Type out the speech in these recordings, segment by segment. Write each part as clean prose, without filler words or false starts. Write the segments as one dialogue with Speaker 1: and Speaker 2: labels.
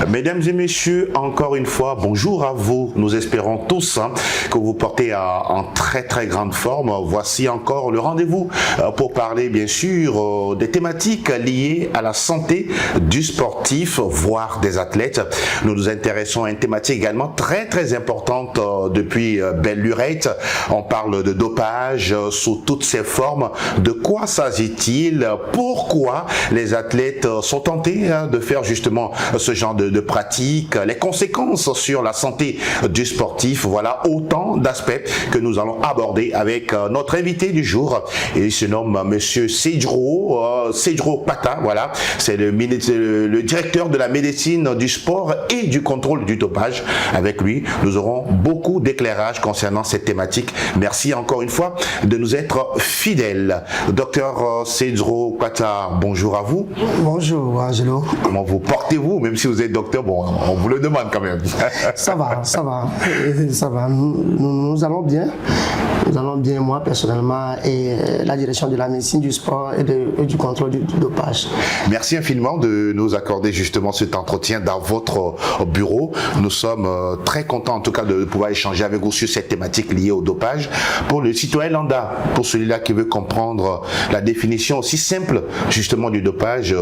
Speaker 1: Mesdames et messieurs, encore une fois, bonjour à vous. Nous espérons tous que vous portez en très très grande forme. Voici encore le rendez-vous pour parler bien sûr des thématiques liées à la santé du sportif, voire des athlètes. Nous nous intéressons à une thématique également très très importante depuis belle lurette. On parle de dopage sous toutes ses formes. De quoi s'agit-il? Pourquoi les athlètes sont tentés de faire justement ce genre de pratique, les conséquences sur la santé du sportif? Voilà autant d'aspects que nous allons aborder avec notre invité du jour. Il se nomme Monsieur Cedro Pata. Voilà, c'est le directeur de la médecine du sport et du contrôle du dopage. Avec lui, nous aurons beaucoup d'éclairages concernant cette thématique. Merci encore une fois de nous être fidèles. Docteur Cedro Pata, bonjour à vous.
Speaker 2: Bonjour Angelo.
Speaker 1: Comment vous portez-vous, même si vous êtes docteur? Bon, on vous le demande quand même.
Speaker 2: Ça va. Nous allons bien. Nous allons bien, moi personnellement, et la direction de la médecine du sport et du contrôle du dopage.
Speaker 1: Merci infiniment de nous accorder justement cet entretien dans votre bureau. Nous sommes très contents en tout cas de pouvoir échanger avec vous sur cette thématique liée au dopage. Pour le citoyen lambda, pour celui-là qui veut comprendre la définition aussi simple justement du dopage,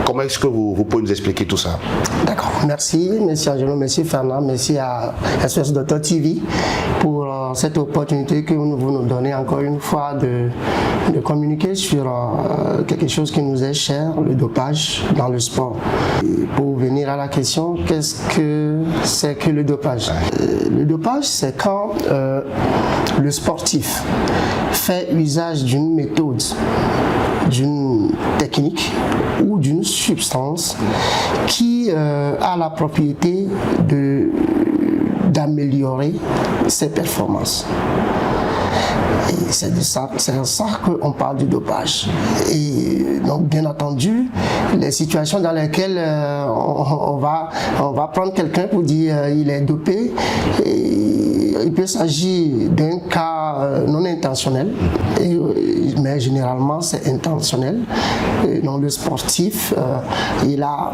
Speaker 1: comment est-ce que vous pouvez nous expliquer tout ça?
Speaker 2: D'accord, merci Angelo, merci Fernand, merci à SOS Docteur TV pour cette opportunité que vous nous donnez encore une fois de communiquer sur quelque chose qui nous est cher, le dopage dans le sport. Et pour venir à la question, qu'est-ce que c'est que le dopage? Le dopage, c'est quand le sportif fait usage d'une méthode, d'une technique ou d'une substance qui a la propriété d'améliorer ses performances. Et c'est de ça qu'on parle du dopage. Et donc, bien entendu, les situations dans lesquelles on va prendre quelqu'un pour dire il est dopé, et il peut s'agir d'un cas non intentionnel, mais généralement c'est intentionnel. Et donc le sportif, il a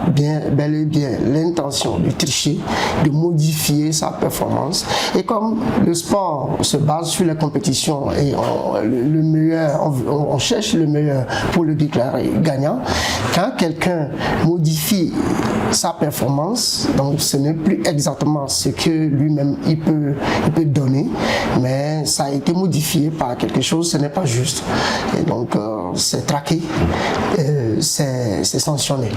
Speaker 2: bel et bien l'intention de tricher, de modifier sa performance. Et comme le sport se base sur les compétitions et le meilleur, on cherche le meilleur pour le déclarer gagnant, quand quelqu'un modifie sa performance, donc ce n'est plus exactement ce que lui-même il peut donner, mais ça a été modifié par quelque chose, ce n'est pas juste. Et donc c'est traqué, c'est sanctionné.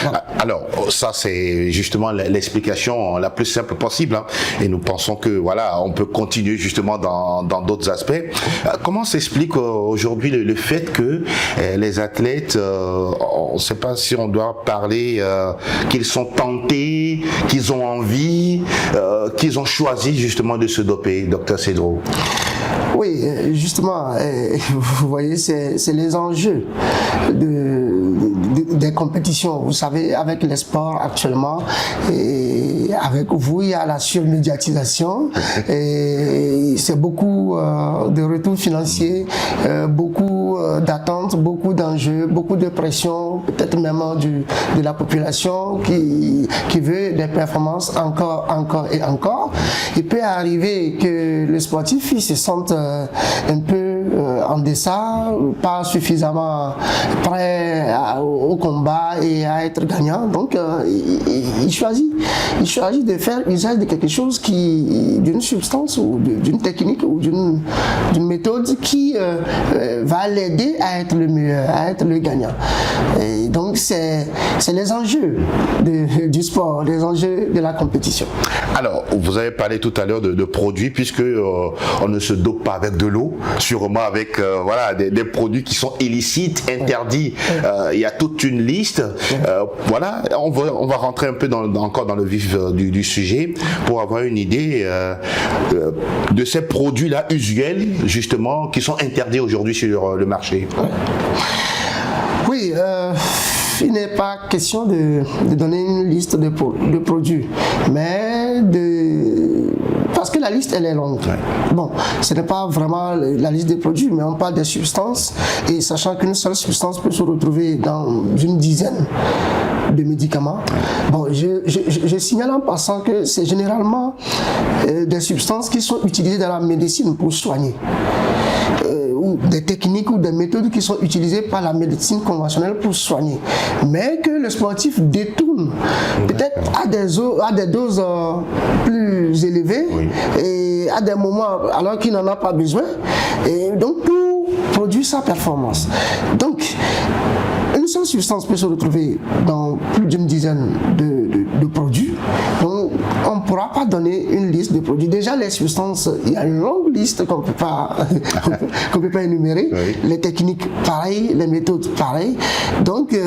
Speaker 2: Voilà.
Speaker 1: Alors ça c'est justement l'explication la plus simple possible, hein. Et nous pensons que voilà, on peut continuer justement dans d'autres aspects. Comment s'explique aujourd'hui le fait que les athlètes, on ne sait pas si on doit parler qu'ils sont tentés, qu'ils ont envie, qu'ils ont choisi justement de se doper, docteur Cedro?
Speaker 2: Oui, justement, vous voyez, c'est les enjeux des compétitions. Vous savez, avec les sports actuellement, et avec vous, il y a la surmédiatisation, et c'est beaucoup de retours financiers, beaucoup d'attentes, beaucoup d'enjeux, beaucoup de pression, peut-être même de la population qui veut des performances encore et encore. Il peut arriver que le sportif il se sente un peu en deçà, pas suffisamment prêt au combat et à être gagnant. Donc il choisit de faire usage de quelque chose d'une substance ou d'une technique ou d'une méthode qui va l'aider à être le meilleur, à être le gagnant. Et donc c'est les enjeux du sport, les enjeux de la compétition.
Speaker 1: Alors, vous avez parlé tout à l'heure de produits, puisque on ne se dope pas avec de l'eau, sûrement avec voilà, des produits qui sont illicites, interdits. Il y a toute une liste. Voilà, on va rentrer un peu encore dans le vif du sujet pour avoir une idée de ces produits-là usuels, justement, qui sont interdits aujourd'hui sur le marché.
Speaker 2: Oui, il n'est pas question de donner une liste de produits, mais parce que la liste elle est longue. Ouais. Bon, ce n'est pas vraiment la liste des produits, mais on parle des substances, et sachant qu'une seule substance peut se retrouver dans une dizaine de médicaments. Bon, je signale en passant que c'est généralement des substances qui sont utilisées dans la médecine pour soigner. Ou des techniques ou des méthodes qui sont utilisées par la médecine conventionnelle pour soigner. Mais que le sportif détourne peut-être à des doses plus élevées et à des moments alors qu'il n'en a pas besoin. Et donc pour produire sa performance. Donc, une seule substance peut se retrouver dans plus d'une dizaine de produits. Donc, on ne pourra pas donner une liste de produits. Déjà, les substances, il y a une longue liste qu'on ne peut pas énumérer. Oui. Les techniques, pareil. Les méthodes, pareil. Donc,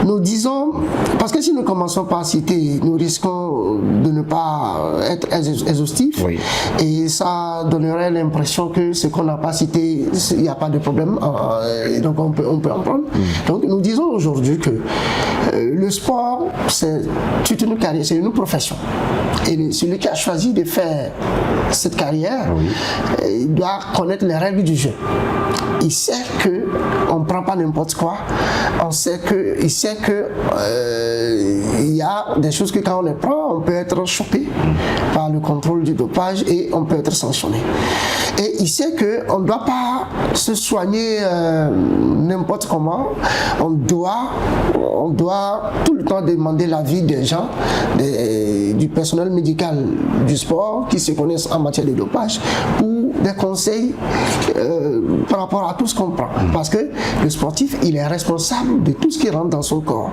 Speaker 2: nous disons, parce que si nous commençons par citer, nous risquons de ne pas être exhaustifs. Oui. Et ça donnerait l'impression que ce qu'on n'a pas cité, il n'y a pas de problème. Et donc, on peut en prendre. Donc, nous disons aujourd'hui que le sport, c'est une carrière, c'est une profession. Et celui qui a choisi de faire cette carrière, il doit connaître les règles du jeu. Il sait qu'on ne prend pas n'importe quoi. Il sait que il y a des choses que quand on les prend, on peut être chopé par le contrôle du dopage et on peut être sanctionné. Et il sait qu'on ne doit pas se soigner n'importe comment. On doit tout le temps demander l'avis des gens, du personnel médical du sport qui se connaissent en matière de dopage pour des conseils par rapport à tout ce qu'on prend. Parce que le sportif, il est responsable de tout ce qui rentre dans son corps.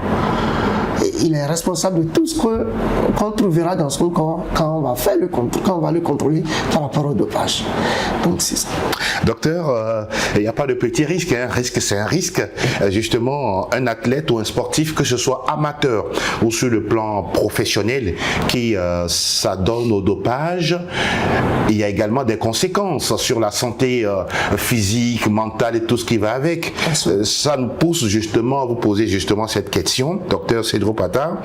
Speaker 2: Et il est responsable de tout ce qu'on trouvera dans son corps quand on va le contrôler par rapport au dopage. Donc c'est ça.
Speaker 1: Docteur, il n'y a pas de petit risque. Risque, c'est un risque. Justement, un athlète ou un sportif, que ce soit amateur ou sur le plan professionnel, qui s'adonne au dopage, il y a également des conséquences sur la santé physique, mentale et tout ce qui va avec. Ça nous pousse justement à vous poser justement cette question, docteur Cedro Pata.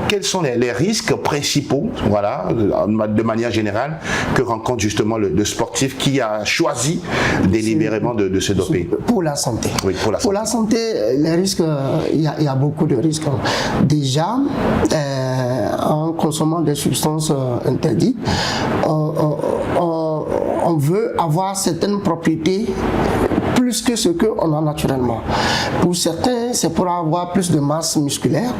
Speaker 1: Quels sont les risques principaux, voilà, de manière générale, que rencontre justement le sportif qui a choisi délibérément de se doper?
Speaker 2: Pour la santé.
Speaker 1: Oui, pour la santé,
Speaker 2: les risques, il y a beaucoup de risques. Déjà, en consommant des substances interdites, on veut avoir certaines propriétés plus que ce qu'on a naturellement. Pour certains, c'est pour avoir plus de masse musculaire.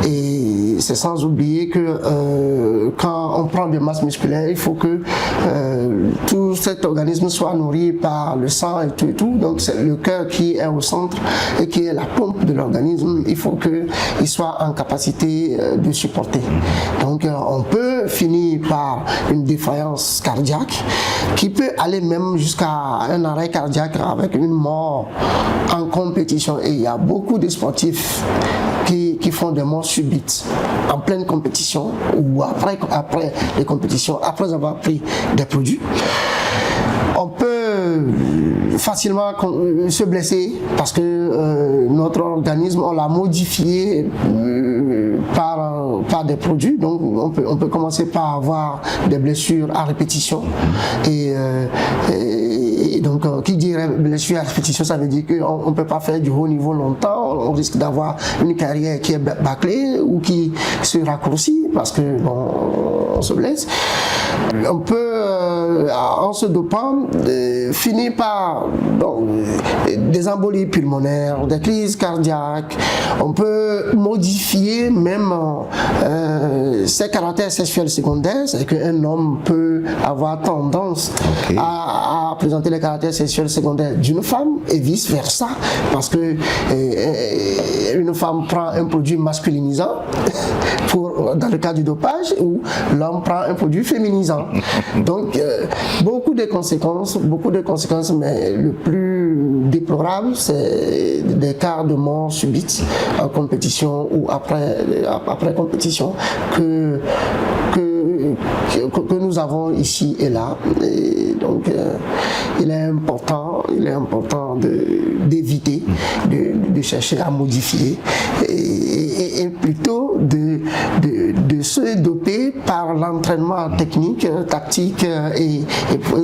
Speaker 2: Et c'est sans oublier que quand on prend de masse musculaire, il faut que tout cet organisme soit nourri par le sang et tout. Donc c'est le cœur qui est au centre et qui est la pompe de l'organisme. Il faut qu'il soit en capacité de supporter. Donc on peut finir par une défaillance cardiaque qui peut aller même jusqu'à un arrêt cardiaque avec une mort en compétition. Et il y a beaucoup de sportifs qui font des morts subites en pleine compétition ou après les compétitions, après avoir pris des produits. On peut facilement se blesser parce que notre organisme, on l'a modifié par des produits. Donc on peut commencer par avoir des blessures à répétition. Et donc, qui dirait blessure à répétition, ça veut dire qu'on ne peut pas faire du haut niveau longtemps. On risque d'avoir une carrière qui est bâclée ou qui se raccourcit parce que on se blesse. On peut, en se dopant, finir par des embolies pulmonaires, des crises cardiaques. On peut modifier même ses caractères sexuels secondaires, c'est qu'un homme peut avoir tendance à présenter les caractères sexuels secondaires d'une femme et vice versa, parce que une femme prend un produit masculinisant dans le cas du dopage, ou l'homme prend un produit féminisant. Donc beaucoup de conséquences, mais le plus déplorable, c'est des cas de mort subite en compétition ou après compétition que nous avons ici et là. Et donc il est important d'éviter de chercher à modifier et est plutôt de se doper par l'entraînement technique, tactique et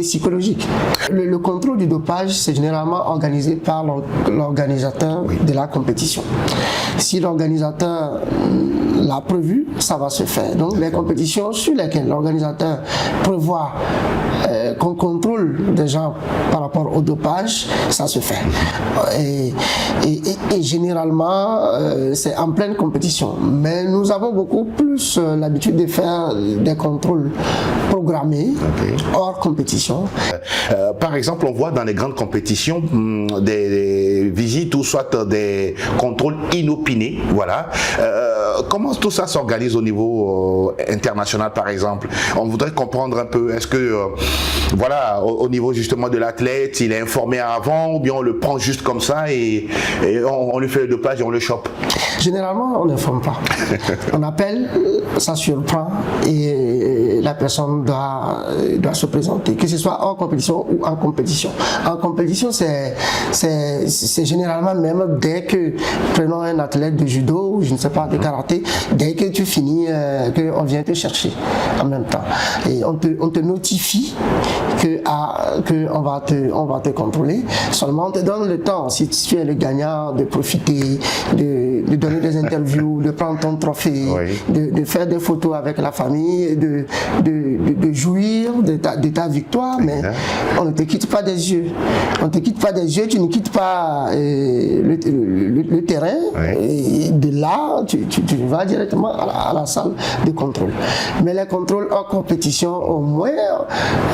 Speaker 2: psychologique. Le contrôle du dopage, c'est généralement organisé par l'organisateur de la compétition. Si l'organisateur l'a prévu, ça va se faire. Donc les compétitions sur lesquelles l'organisateur prévoit qu'on contrôle des gens par rapport au dopage, ça se fait. Et généralement, c'est en pleine compétition. Mais nous avons beaucoup plus l'habitude de faire des contrôles programmés hors compétition.
Speaker 1: Par exemple, on voit dans les grandes compétitions des visites ou soit des contrôles inopinés. Voilà. Comment tout ça s'organise au niveau international, par exemple? On voudrait comprendre un peu. Est-ce que, voilà, au niveau justement de l'athlète, il est informé avant ou bien on le prend juste comme ça et on lui fait le dopage et on le chope?
Speaker 2: Généralement, on n'informe pas. On appelle, ça surprend et la personne doit se présenter, que ce soit hors compétition ou en compétition. En compétition, c'est généralement même dès que, prenons un athlète de judo, je ne sais pas, de karaté, dès que tu finis, qu'on vient te chercher en même temps. Et on te notifie qu'on va te contrôler. Seulement, on te donne le temps, si tu es le gagnant, de profiter, de donner des interviews, de prendre ton trophée, de faire des photos avec la famille, de jouir de ta victoire, mais on ne te quitte pas des yeux. On ne te quitte pas des yeux, tu ne quittes pas le terrain, et de là, tu vas directement à la salle de contrôle. Mais les contrôles hors compétition, au moins,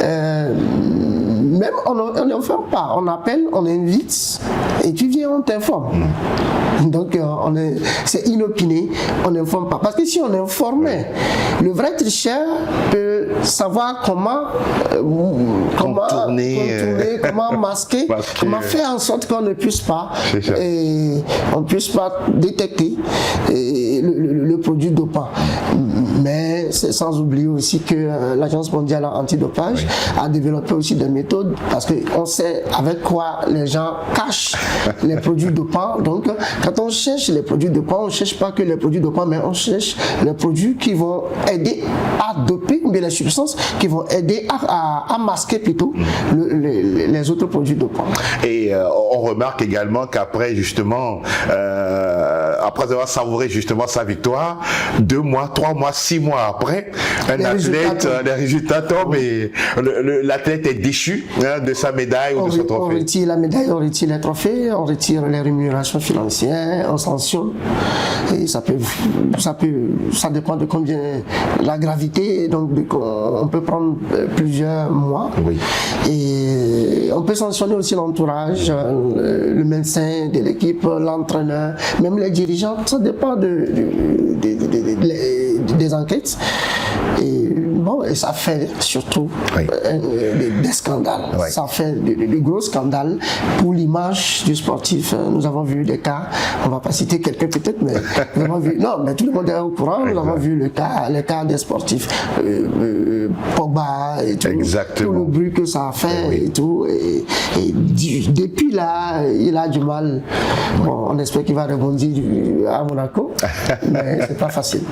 Speaker 2: même on n'informe pas, on appelle, on invite, et tu viens, on t'informe. Donc c'est inopiné, on n'informe pas. Parce que si on informait, le vrai tricheur peut savoir comment contourner, comment masquer, comment faire en sorte qu'on ne puisse pas détecter le produit dopant. Mais c'est sans oublier aussi que l'Agence mondiale antidopage a développé aussi des méthodes parce qu'on sait avec quoi les gens cachent les produits dopants. Donc, quand on cherche les produits dopants, on ne cherche pas que les produits dopants, mais on cherche les produits qui vont aider à doper, ou bien les substances qui vont aider à masquer plutôt les autres produits dopants. Et
Speaker 1: on remarque également qu'après, justement, après avoir savouré justement sa victoire, 2 mois, 3 mois, 6 mois après, les résultats tombent et l'athlète est déchu de sa médaille ou de son trophée.
Speaker 2: On retire la médaille, on retire les trophées, on retire les rémunérations financières, on sanctionne. Et ça dépend de combien la gravité, donc on peut prendre plusieurs mois. Et on peut sanctionner aussi l'entourage, le médecin de l'équipe, l'entraîneur, même les dirigeants, ça dépend des enquêtes. Et ça fait surtout des scandales. Ça fait de gros scandales pour l'image du sportif. Nous avons vu des cas, on ne va pas citer quelqu'un peut-être, mais nous avons vu, non, mais tout le monde est au courant, nous avons vu les cas des sportifs, Pogba et tout, tout le bruit que ça a fait et tout. Et depuis là, il a du mal. Bon, on espère qu'il va rebondir à Monaco, mais c'est pas facile.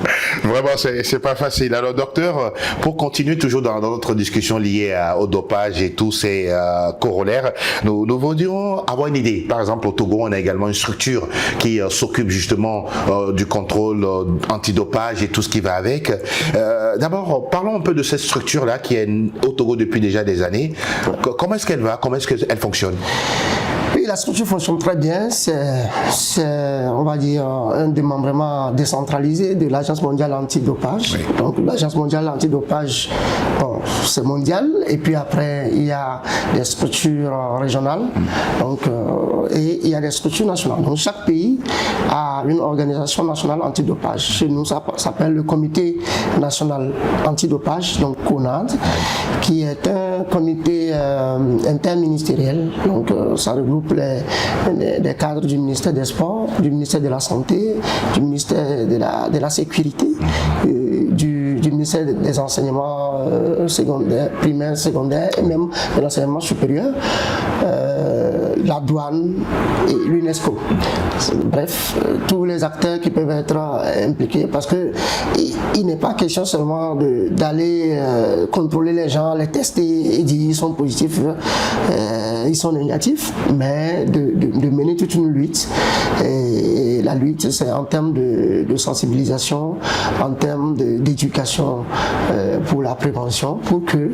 Speaker 1: Vraiment, c'est pas facile. Alors, docteur, pour continuer toujours dans notre discussion liée au dopage et tous ces corollaires, nous voudrions avoir une idée. Par exemple, au Togo, on a également une structure qui s'occupe justement du contrôle antidopage et tout ce qui va avec. D'abord, parlons un peu de cette structure-là qui est au Togo depuis déjà des années. Comment est-ce qu'elle va? Comment est-ce qu'elle fonctionne?
Speaker 2: Oui, la structure fonctionne très bien. C'est, on va dire, un démembrement décentralisé de l'Agence mondiale antidopage. Donc, l'Agence mondiale antidopage, bon, c'est mondial. Et puis après, il y a des structures régionales. Donc, et il y a des structures nationales. Donc, chaque pays a une organisation nationale antidopage. Chez nous, ça s'appelle le Comité national antidopage, donc CONAD, qui est un comité interministériel. Donc, ça regroupe les cadres du ministère des Sports, du ministère de la Santé, du ministère de la Sécurité, du ministère des Enseignements secondaires, primaires, secondaires et même de l'enseignement supérieur. la douane et l'UNESCO. Bref, tous les acteurs qui peuvent être impliqués, parce que il n'est pas question seulement d'aller contrôler les gens, les tester et dire ils sont positifs, ils sont négatifs, mais de mener toute une lutte. Et la lutte, c'est en termes de sensibilisation, en termes d'éducation pour la prévention, pour que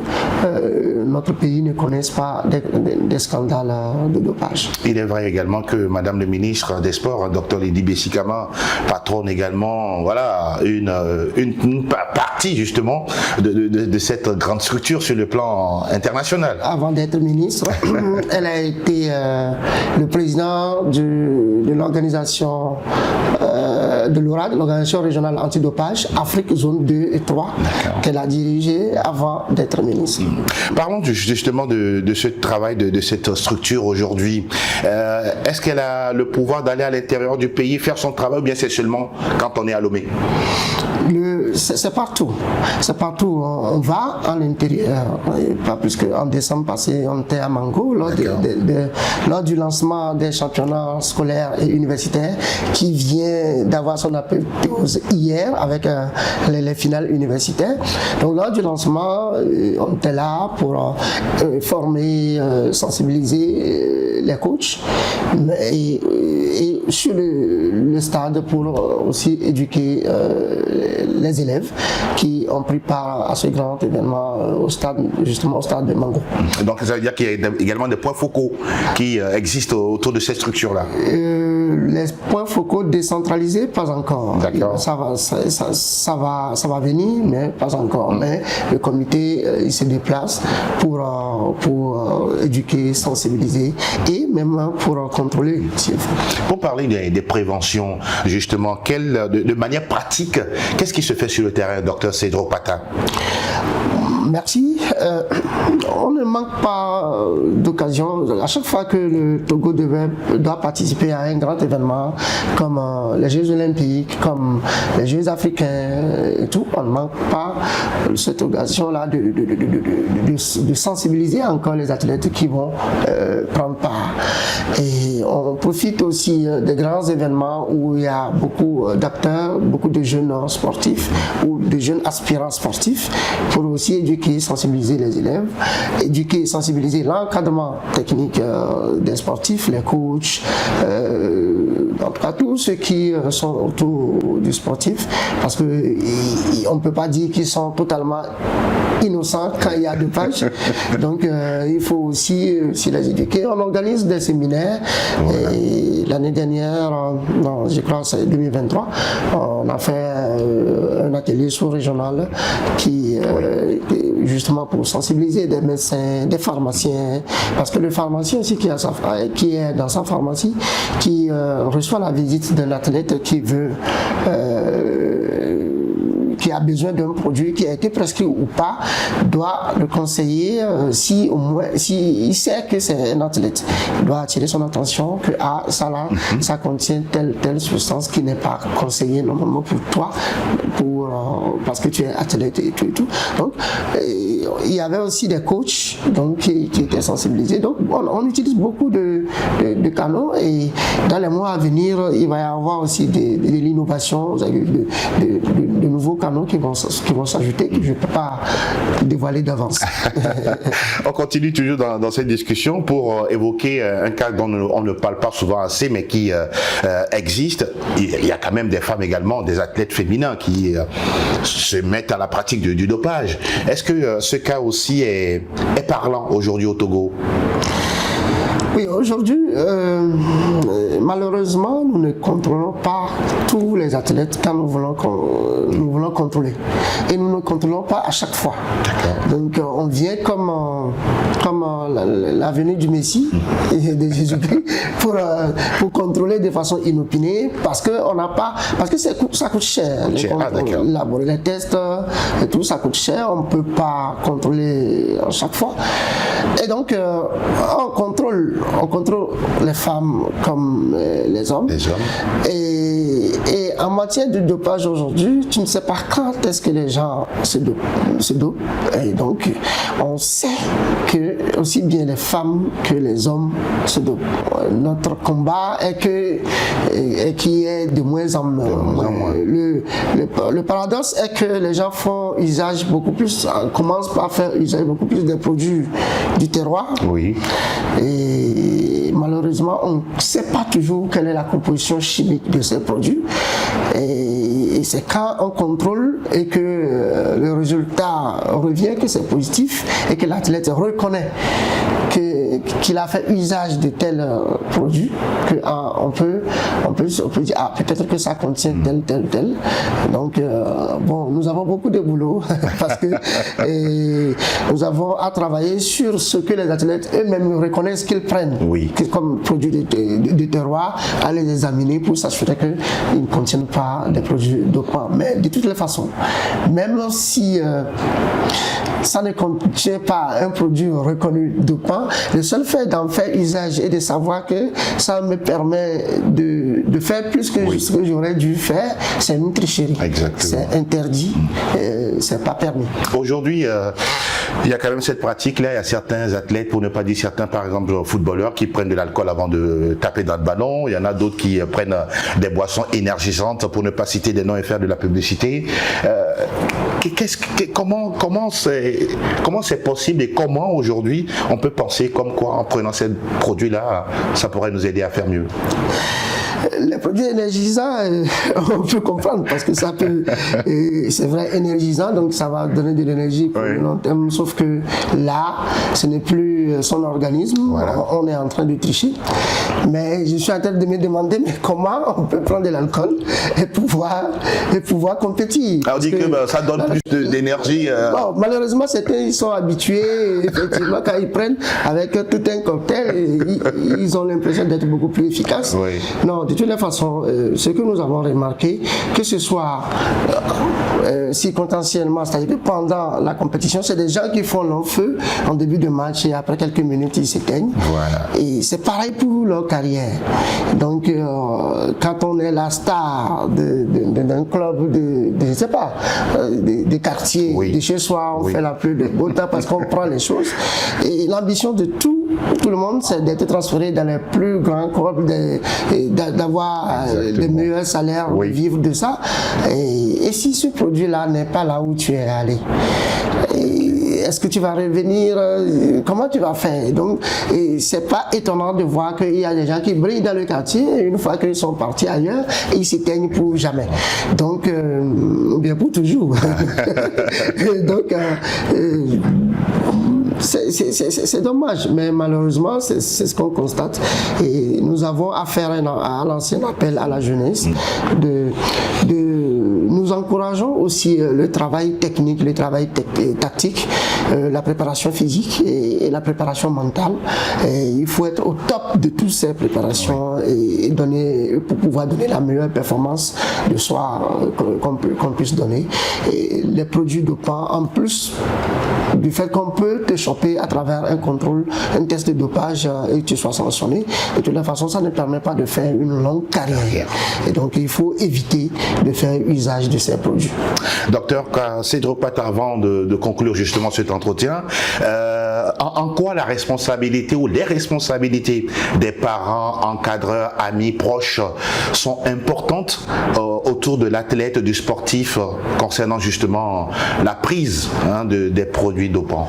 Speaker 2: notre pays ne connaisse pas des scandales de dopage.
Speaker 1: Il est vrai également que Madame le ministre des Sports, Dr Lydie Bessikama, patronne également une partie justement de cette grande structure sur le plan international.
Speaker 2: Avant d'être ministre, elle a été le président de l'organisation de l'ORAD, l'organisation régionale antidopage, Afrique zone 2 et 3, qu'elle a dirigée avant d'être ministre.
Speaker 1: Parlons justement de ce travail, de cette structure aujourd'hui. Est-ce qu'elle a le pouvoir d'aller à l'intérieur du pays faire son travail, ou bien c'est seulement quand on est à Lomé?
Speaker 2: C'est partout. C'est partout. On va à l'intérieur. Pas plus qu'en décembre passé, on était à Mango lors du lancement des championnats scolaires et universitaires qui vient d'avoir son apothéose hier avec les finales universitaires. Donc lors du lancement, on était là pour former, sensibiliser les coachs et sur le stade pour aussi éduquer les élèves qui ont pris part à ce grand événement au stade de Mango.
Speaker 1: Donc ça veut dire qu'il y a également des points focaux qui existent autour de cette structure-là.
Speaker 2: Les points focaux décentralisés, pas encore.
Speaker 1: D'accord.
Speaker 2: Ça va venir, mais pas encore. Mais le comité, il se déplace pour éduquer, sensibiliser et même pour contrôler.
Speaker 1: Pour parler des préventions, justement, de manière pratique, qu'est-ce qui se fait sur le terrain, docteur Cédro Pata?
Speaker 2: Merci. On ne manque pas d'occasion. À chaque fois que le Togo doit participer à un grand événement comme les Jeux Olympiques, comme les Jeux Africains et tout, on ne manque pas cette occasion-là de sensibiliser encore les athlètes qui vont prendre part. Et on profite aussi des grands événements où il y a beaucoup d'acteurs, beaucoup de jeunes sportifs ou de jeunes aspirants sportifs pour aussi éduquer, sensibiliser les élèves, éduquer et sensibiliser l'encadrement technique des sportifs, les coachs, en tout cas tous ceux qui sont autour du sportif, parce qu'on ne peut pas dire qu'ils sont totalement innocents quand il y a dopage. Donc il faut aussi les éduquer. On organise des séminaires. Et l'année dernière, je crois que c'est 2023, on a fait un atelier sous-régional qui justement pour sensibiliser des médecins, des pharmaciens, parce que le pharmacien aussi qui est dans sa pharmacie, qui reçoit la visite d'un athlète qui a besoin d'un produit qui a été prescrit ou pas, doit le conseiller si il sait que c'est un athlète. Il doit attirer son attention que ça contient telle substance qui n'est pas conseillée normalement pour toi, parce que tu es athlète et tout. Donc, il y avait aussi des coachs qui étaient sensibilisés. Donc, on utilise beaucoup de canaux et dans les mois à venir, il va y avoir aussi de l'innovation, de nouveaux canaux qui vont s'ajouter, que je ne peux pas dévoiler d'avance.
Speaker 1: On continue toujours dans cette discussion pour évoquer un cas dont on ne parle pas souvent assez, mais qui existe. Il y a quand même des femmes également, des athlètes féminins qui se mettent à la pratique du dopage. Est-ce que ce cas aussi est parlant aujourd'hui au Togo?
Speaker 2: Oui, aujourd'hui, malheureusement, nous ne contrôlons pas tous les athlètes quand nous voulons contrôler. Et nous ne contrôlons pas à chaque fois. Donc, on vient comme la venue du Messie et de Jésus-Christ pour contrôler de façon inopinée parce que ça coûte cher. Les tests et tout, ça coûte cher. On ne peut pas contrôler à chaque fois. Et donc, on contrôle on contrôle les femmes comme les hommes.
Speaker 1: Les hommes.
Speaker 2: Et en matière de dopage aujourd'hui, tu ne sais pas quand est-ce que les gens se dopent. Et donc, on sait que aussi bien les femmes que les hommes se dopent. Notre combat est qu'il y ait de moins en moins. Le paradoxe est que les gens font usage beaucoup plus, commencent par faire usage beaucoup plus des produits du terroir.
Speaker 1: Oui.
Speaker 2: Et malheureusement, on ne sait pas toujours quelle est la composition chimique de ces produits. Et c'est quand on contrôle et que le résultat revient, que c'est positif et que l'athlète reconnaît qu'il a fait usage de tel produit, qu'on peut dire, ah, peut-être que ça contient tel. Donc, bon, nous avons beaucoup de boulot parce que nous avons à travailler sur ce que les athlètes eux-mêmes reconnaissent qu'ils prennent comme produits de terroir, à les examiner pour s'assurer qu'ils ne contiennent pas des produits dopants. Mais de toutes les façons, même si ça ne contient pas un produit reconnu dopant, le seul fait d'en faire usage et de savoir que ça me permet de faire plus que ce que j'aurais dû faire, c'est une tricherie. C'est interdit, c'est pas permis.
Speaker 1: Aujourd'hui, il y a quand même cette pratique-là. Il y a certains athlètes, pour ne pas dire certains, par exemple footballeurs, qui prennent de l'alcool avant de taper dans le ballon. Il y en a d'autres qui prennent des boissons énergisantes, pour ne pas citer des noms et faire de la publicité. Comment c'est possible et comment aujourd'hui on peut penser comme quoi en prenant ces produits-là, ça pourrait nous aider à faire mieux?
Speaker 2: Les produits énergisants, on peut comprendre parce que ça peut, c'est vrai, énergisant, donc ça va donner de l'énergie pour le long terme, sauf que là, ce n'est plus son organisme, on est en train de tricher. Mais je suis en train de me demander, mais comment on peut prendre de l'alcool et pouvoir compétir?
Speaker 1: Alors on dit que ça donne plus d'énergie.
Speaker 2: Bon, malheureusement, certains ils sont habitués, effectivement, quand ils prennent avec tout un cocktail, ils ont l'impression d'être beaucoup plus efficaces. Non, de toutes les façons, ce que nous avons remarqué, que ce soit circonstanciellement, c'est-à-dire que pendant la compétition, c'est des gens qui font leur feu en début de match et après quelques minutes, ils s'éteignent. Et c'est pareil pour leur carrière. Donc, quand on est la star d'un club je ne sais pas, des quartiers, de chez soi, on fait la pluie de beau temps parce qu'on prend les choses. Et l'ambition de tout le monde, c'est d'être transféré dans les plus grands clubs, d'avoir les meilleurs salaires, de vivre de ça. Et si ce produit-là n'est pas là où tu es allé, est-ce que tu vas revenir? Comment tu vas faire? Donc, c'est pas étonnant de voir qu'il y a des gens qui brillent dans le quartier et une fois qu'ils sont partis ailleurs, ils s'éteignent pour jamais. Donc, bien pour toujours. Donc, c'est dommage, mais malheureusement, c'est ce qu'on constate. Et nous avons à faire à lancer un appel à la jeunesse nous encourageons aussi le travail technique, le travail tactique, la préparation physique et la préparation mentale. Et il faut être au top de toutes ces préparations et pour pouvoir donner la meilleure performance de soi qu'on puisse donner. Et les produits dopants, en plus du fait qu'on peut te choper à travers un contrôle, un test de dopage et que tu sois sanctionné, de toute façon, ça ne permet pas de faire une longue carrière. Et donc, il faut éviter de faire usage de ces produits.
Speaker 1: Docteur Cédropat, avant de conclure justement cet entretien, en quoi la responsabilité ou les responsabilités des parents, encadreurs, amis, proches sont importantes autour de l'athlète, du sportif, concernant justement la prise des produits dopants?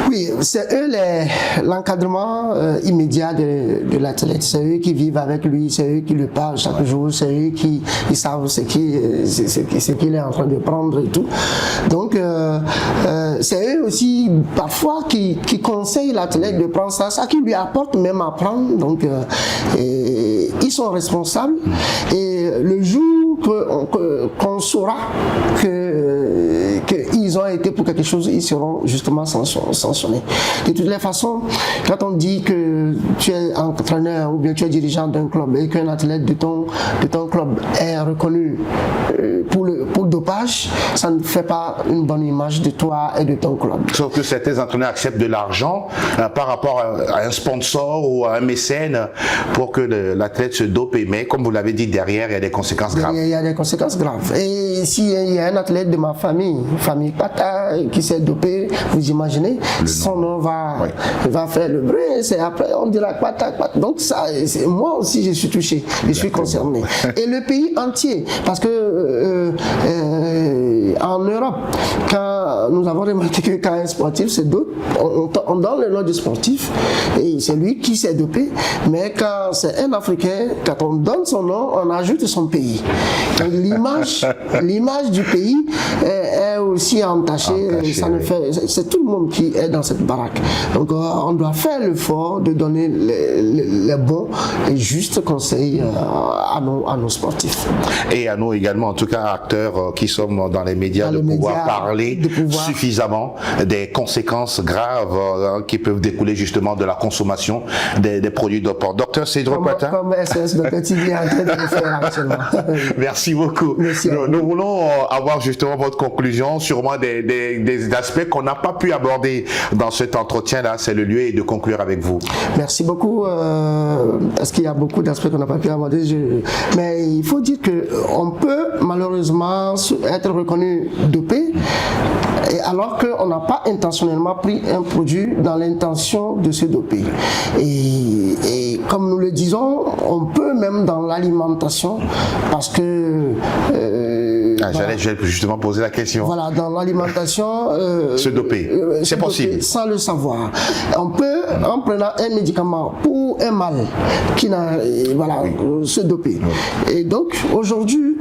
Speaker 2: Oui, c'est eux l'encadrement immédiat de l'athlète. C'est eux qui vivent avec lui, c'est eux qui le parlent chaque jour, c'est eux qui savent ce qu'il est en train de prendre et tout. Donc, c'est eux aussi parfois qui conseillent l'athlète de prendre ça qui lui apporte même à prendre. Donc, ils sont responsables. Et le jour qu'on saura qu'ils ont été pour quelque chose, ils seront justement sanctionnés. sanctionné. De toutes les façons, quand on dit que tu es entraîneur ou bien tu es dirigeant d'un club et qu'un athlète de ton club est reconnu pour dopage, ça ne fait pas une bonne image de toi et de ton club.
Speaker 1: Sauf que certains entraîneurs acceptent de l'argent par rapport à un sponsor ou à un mécène pour que l'athlète se dope, mais comme vous l'avez dit, derrière, il y a des conséquences graves.
Speaker 2: Il y a des conséquences graves. Et s'il y a un athlète de ma famille Pata, qui s'est dopé, vous imaginez, son nom va faire le bruit, c'est après on dira Pata. Donc ça, moi aussi je suis touché, je suis concerné. Et le pays entier, parce que en Europe, quand nous avons remarqué que quand un sportif se dope, on donne le nom du sportif et c'est lui qui s'est dopé, mais quand c'est un Africain, quand on donne son nom, on ajoute son pays. Donc l'image du pays est aussi entachée. C'est tout le monde qui est dans cette baraque. Donc on doit faire l'effort de donner les bons et justes conseils à nos sportifs.
Speaker 1: Et à nous également, en tout cas acteurs qui sommes dans les médias, de pouvoir parler suffisamment des conséquences graves qui peuvent découler justement de la consommation des produits dopants. Docteur Cédric Pata.
Speaker 2: Comme SS Docteur TV est en train de le faire actuellement.
Speaker 1: Merci beaucoup. Nous voulons avoir justement votre conclusion, sûrement des aspects qu'on n'a pas pu aborder dans cet entretien-là. C'est le lieu et de conclure avec vous.
Speaker 2: Merci beaucoup. Parce qu'il y a beaucoup d'aspects qu'on n'a pas pu aborder. Mais il faut dire qu'on peut malheureusement être reconnu dopé, alors qu'on n'a pas intentionnellement pris un produit dans l'intention de se doper. Et comme nous le disons, on peut même dans l'alimentation, parce que
Speaker 1: j'allais justement poser la question.
Speaker 2: Voilà, dans l'alimentation,
Speaker 1: se doper, c'est possible.
Speaker 2: Sans le savoir. On peut, en prenant un médicament pour un mal, se doper. Et donc, aujourd'hui,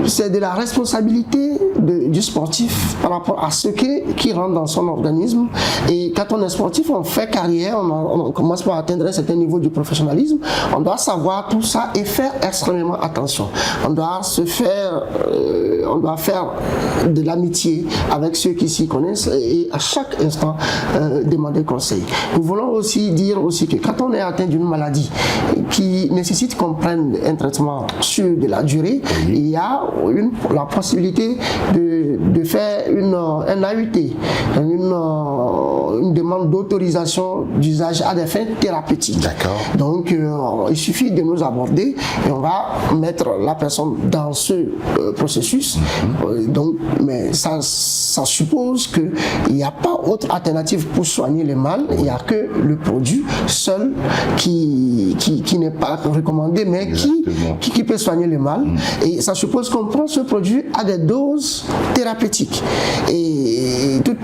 Speaker 2: c'est de la responsabilité du sportif par rapport à ce qui rentre dans son organisme. Et quand on est sportif, on fait carrière, on commence par atteindre un certain niveau de professionnalisme. On doit savoir tout ça et faire extrêmement attention. On doit faire de l'amitié avec ceux qui s'y connaissent et à chaque instant demander conseil. Nous voulons aussi dire aussi que quand on est atteint d'une maladie qui nécessite qu'on prenne un traitement sur de la durée, il y a la possibilité de faire un AUT, une demande d'autorisation d'usage à des fins thérapeutiques.
Speaker 1: D'accord.
Speaker 2: Donc il suffit de nous aborder et on va mettre la personne dans ce processus. Mais ça suppose qu'il n'y a pas autre alternative pour soigner le mal. Il n'y a que le produit seul qui n'est pas recommandé, mais qui peut soigner le mal. Et ça suppose qu'on prend ce produit à des doses thérapeutiques. Et tout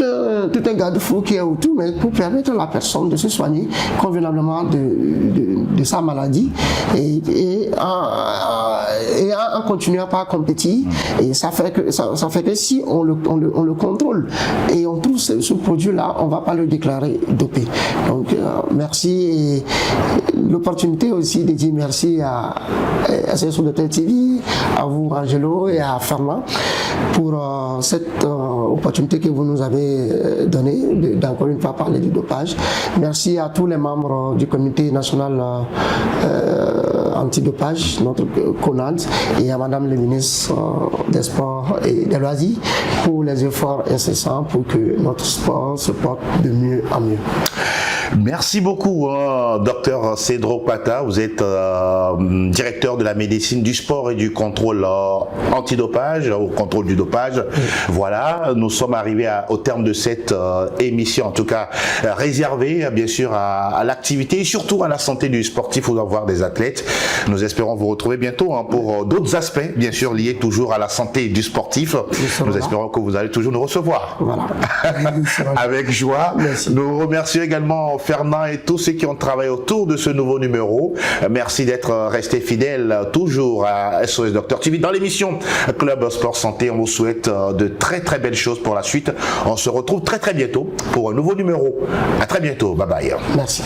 Speaker 2: un garde-fou qui est autour, mais pour permettre à la personne de se soigner convenablement de sa maladie et en continuant par compétir. Et ça fait que si on le contrôle et on trouve ce produit-là, on ne va pas le déclarer dopé. Donc merci, et l'opportunité aussi de dire merci à CSO Docteur TV, à vous Angelo et à Fernand pour cette opportunité que vous nous avez donnée d'encore une fois parler du dopage. Merci à tous les membres du comité national antidopage, notre CONAD, et à Madame le ministre des Sports et des Loisirs pour les efforts incessants pour que notre sport se porte de mieux en mieux.
Speaker 1: Merci beaucoup, docteur Cédric Pata. Vous êtes directeur de la médecine du sport et du contrôle antidopage, au contrôle du dopage. Voilà, nous sommes arrivés au terme de cette émission, en tout cas réservée bien sûr à l'activité et surtout à la santé du sportif ou d'avoir des athlètes. Nous espérons vous retrouver bientôt pour d'autres aspects, bien sûr liés toujours à la santé du sportif. Nous espérons que vous allez toujours nous recevoir.
Speaker 2: Voilà.
Speaker 1: Avec joie.
Speaker 2: Merci.
Speaker 1: Nous remercions également Fernand et tous ceux qui ont travaillé autour de ce nouveau numéro. Merci d'être restés fidèles toujours à SOS Docteur TV. Dans l'émission Club Sport Santé, on vous souhaite de très très belles choses pour la suite. On se retrouve très très bientôt pour un nouveau numéro. À très bientôt. Bye bye.
Speaker 2: Merci.